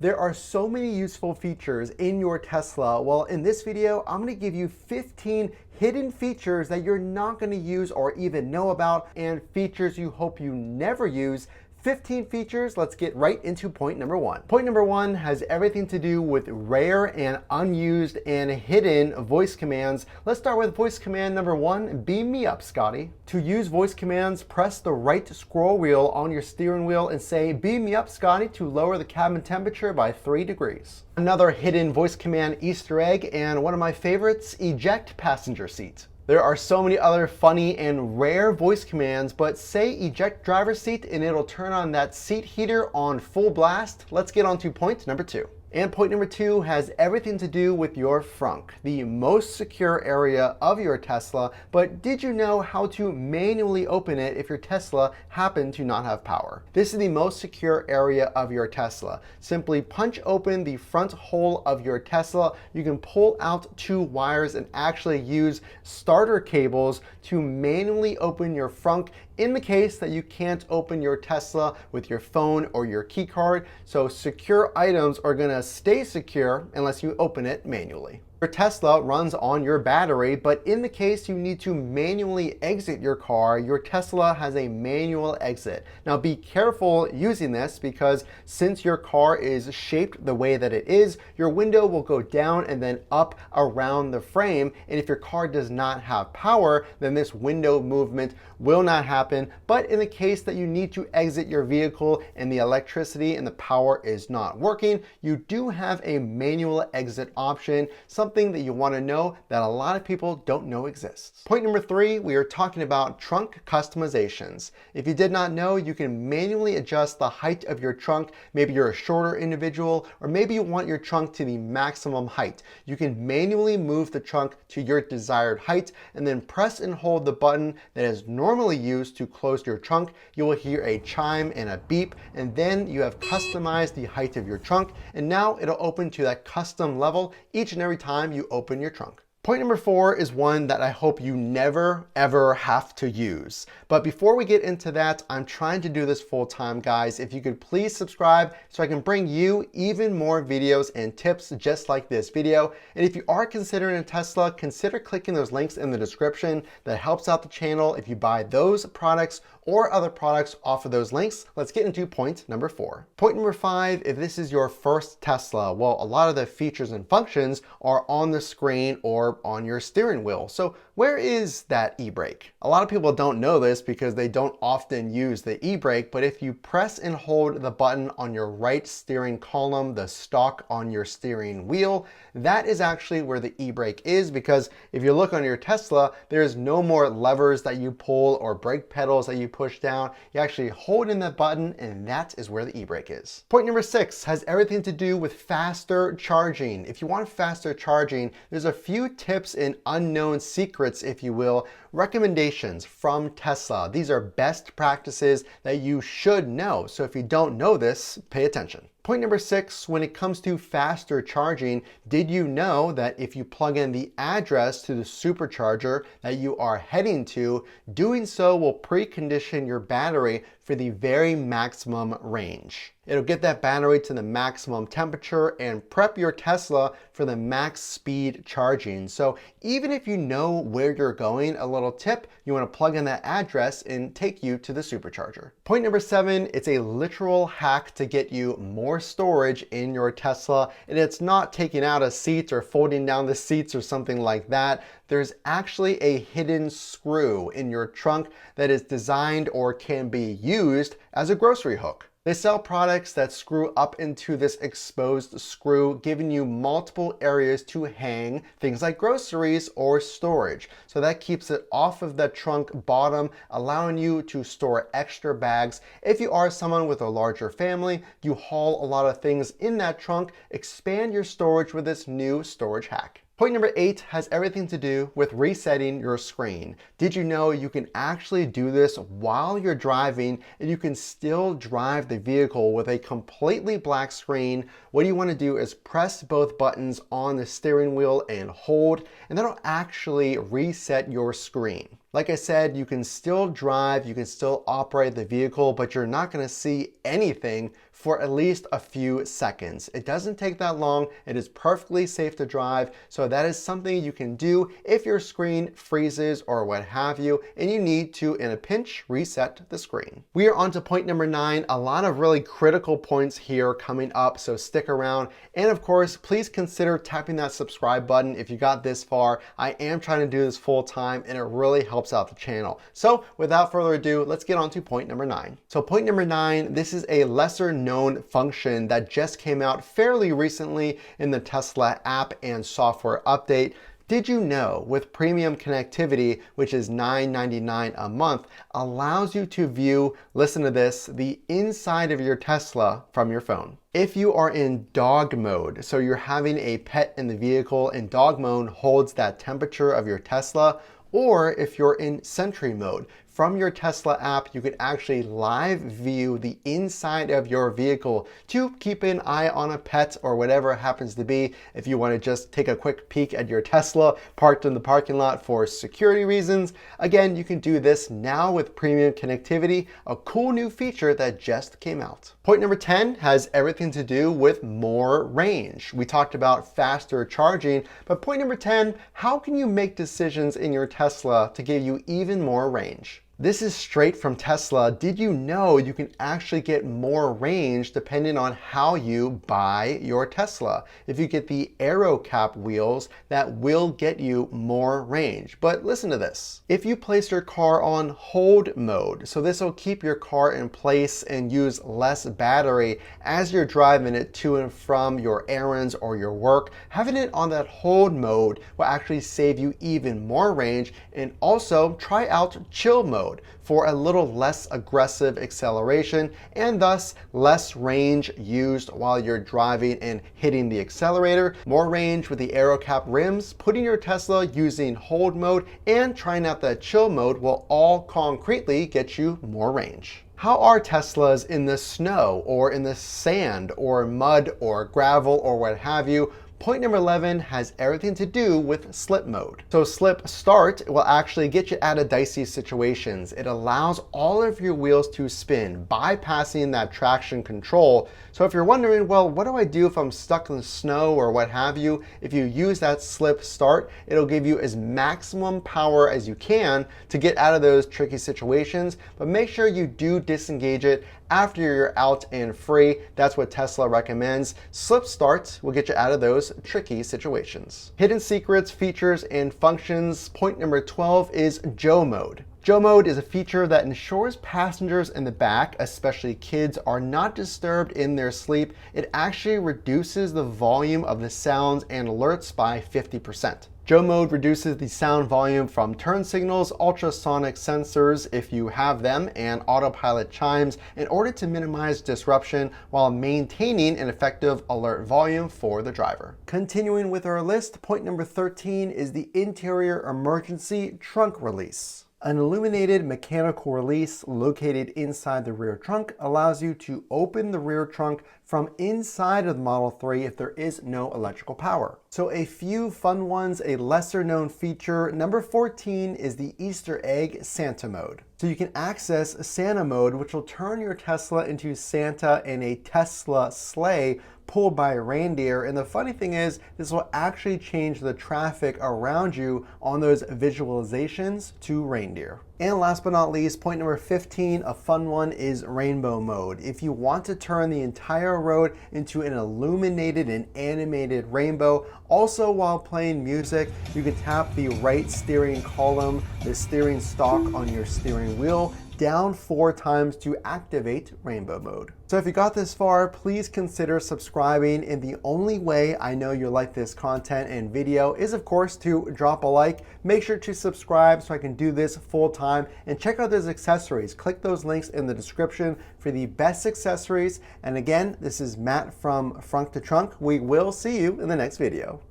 There are so many useful features in your Tesla. Well, in this video, I'm going to give you 15 hidden features that you're not going to use or even know about, and features you hope you never use. 15 features. Let's get right into point number one. Point number one has everything to do with rare and unused and hidden voice commands. Let's start with voice command number one, beam me up, Scotty. To use voice commands, press the right scroll wheel on your steering wheel and say, beam me up, Scotty, to lower the cabin temperature by 3 degrees. Another hidden voice command Easter egg, and one of my favorites, eject passenger seat. There are so many other funny and rare voice commands, but say eject driver's seat and it'll turn on that seat heater on full blast. Let's get on to point number two. And point number two has everything to do with your frunk, the most secure area of your Tesla. But did you know how to manually open it if your Tesla happened to not have power? This is the most secure area of your Tesla. Simply punch open the front hole of your Tesla. You can pull out 2 wires and actually use starter cables to manually open your frunk in the case that you can't open your Tesla with your phone or your key card. So secure items are gonna stay secure unless you open it manually. Your Tesla runs on your battery, but in the case you need to manually exit your car, your Tesla has a manual exit. Now be careful using this because since your car is shaped the way that it is, your window will go down and then up around the frame. And if your car does not have power, then this window movement will not happen. But in the case that you need to exit your vehicle and the electricity and the power is not working, you do have a manual exit option, something that you want to know that a lot of people don't know exists. Point number three, we are talking about trunk customizations. If you did not know, you can manually adjust the height of your trunk. Maybe you're a shorter individual, or maybe you want your trunk to the maximum height. You can manually move the trunk to your desired height and then press and hold the button that is normally used to close your trunk. You will hear a chime and a beep, and then you have customized the height of your trunk, and now it'll open to that custom level each and every time you open your trunk. Point number four is one that I hope you never ever have to use. But before we get into that, I'm trying to do this full time, guys. If you could please subscribe so I can bring you even more videos and tips just like this video. And if you are considering a Tesla, consider clicking those links in the description. That helps out the channel if you buy those products or other products off of those links. Let's get into point number four. Point number five, if this is your first Tesla, well, a lot of the features and functions are on the screen or on your steering wheel. So where is that e-brake? A lot of people don't know this because they don't often use the e-brake, but if you press and hold the button on your right steering column, the stalk on your steering wheel, that is actually where the e-brake is, because if you look on your Tesla, there's no more levers that you pull or brake pedals that you push down. You actually hold in that button, and that is where the e-brake is. Point number six has everything to do with faster charging. If you want faster charging, there's a few tips and unknown secrets, if you will, recommendations from Tesla. These are best practices that you should know. So if you don't know this, pay attention. Point number six, when it comes to faster charging, did you know that if you plug in the address to the supercharger that you are heading to, doing so will precondition your battery for the very maximum range? It'll get that battery to the maximum temperature and prep your Tesla for the max speed charging. So even if you know where you're going, a little tip, you want to plug in that address and take you to the supercharger. Point number seven, it's a literal hack to get you more storage in your Tesla. And it's not taking out a seat or folding down the seats or something like that. There's actually a hidden screw in your trunk that is designed or can be used as a grocery hook. They sell products that screw up into this exposed screw, giving you multiple areas to hang things like groceries or storage. So that keeps it off of the trunk bottom, allowing you to store extra bags. If you are someone with a larger family, you haul a lot of things in that trunk, expand your storage with this new storage hack. Point number 8 has everything to do with resetting your screen. Did you know you can actually do this while you're driving and you can still drive the vehicle with a completely black screen? What you want to do is press both buttons on the steering wheel and hold, and that'll actually reset your screen. Like I said, you can still drive, you can still operate the vehicle, but you're not going to see anything for at least a few seconds. It doesn't take that long. It is perfectly safe to drive. So that is something you can do if your screen freezes or what have you, and you need to, in a pinch, reset the screen. We are on to point number 9. A lot of really critical points here coming up, so stick around. And of course, please consider tapping that subscribe button if you got this far. I am trying to do this full time, and it really helps out the channel. So without further ado, let's get on to point number 9. So point number 9, this is a lesser known function that just came out fairly recently in the Tesla app and software update. Did you know with premium connectivity, which is $9.99 a month, allows you to view, listen to this, the inside of your Tesla from your phone? If you are in dog mode, so you're having a pet in the vehicle and dog mode holds that temperature of your Tesla, or if you're in Sentry mode, from your Tesla app, you could actually live view the inside of your vehicle to keep an eye on a pet or whatever it happens to be. If you want to just take a quick peek at your Tesla parked in the parking lot for security reasons, again, you can do this now with premium connectivity, a cool new feature that just came out. Point number 10 has everything to do with more range. We talked about faster charging, but point number 10, how can you make decisions in your Tesla to give you even more range? This is straight from Tesla. Did you know you can actually get more range depending on how you buy your Tesla? If you get the Aero Cap wheels, that will get you more range. But listen to this. If you place your car on hold mode, so this will keep your car in place and use less battery as you're driving it to and from your errands or your work, having it on that hold mode will actually save you even more range. And also try out chill mode for a little less aggressive acceleration and thus less range used while you're driving and hitting the accelerator. More range with the Aero Cap rims, putting your Tesla using hold mode, and trying out that chill mode will all concretely get you more range. How are Teslas in the snow or in the sand or mud or gravel or what have you? Point number 11 has everything to do with slip mode. So slip start will actually get you out of dicey situations. It allows all of your wheels to spin, bypassing that traction control. So if you're wondering, well, what do I do if I'm stuck in the snow or what have you? If you use that slip start, it'll give you as maximum power as you can to get out of those tricky situations, but make sure you do disengage it after you're out and free. That's what Tesla recommends. Slip start will get you out of those tricky situations. Hidden secrets, features, and functions. Point number 12 is Joe mode. Joe mode is a feature that ensures passengers in the back, especially kids, are not disturbed in their sleep. It actually reduces the volume of the sounds and alerts by 50%. Joe mode reduces the sound volume from turn signals, ultrasonic sensors if you have them, and autopilot chimes in order to minimize disruption while maintaining an effective alert volume for the driver. Continuing with our list, point number 13 is the interior emergency trunk release. An illuminated mechanical release located inside the rear trunk allows you to open the rear trunk from inside of the Model 3 if there is no electrical power. So a few fun ones, a lesser known feature. Number 14 is the Easter egg Santa mode. So you can access Santa mode, which will turn your Tesla into Santa in a Tesla sleigh pulled by a reindeer. And the funny thing is, this will actually change the traffic around you on those visualizations to reindeer. And last but not least, point number 15, a fun one, is rainbow mode. If you want to turn the entire road into an illuminated and animated rainbow, also while playing music, you can tap the right steering column, the steering stalk on your steering wheel, down 4 times to activate rainbow mode. So if you got this far, please consider subscribing. And the only way I know you like this content and video is, of course, to drop a like. Make sure to subscribe so I can do this full time, and check out those accessories. Click those links in the description for the best accessories. And again, this is Matt from Frunk to Trunk. We will see you in the next video.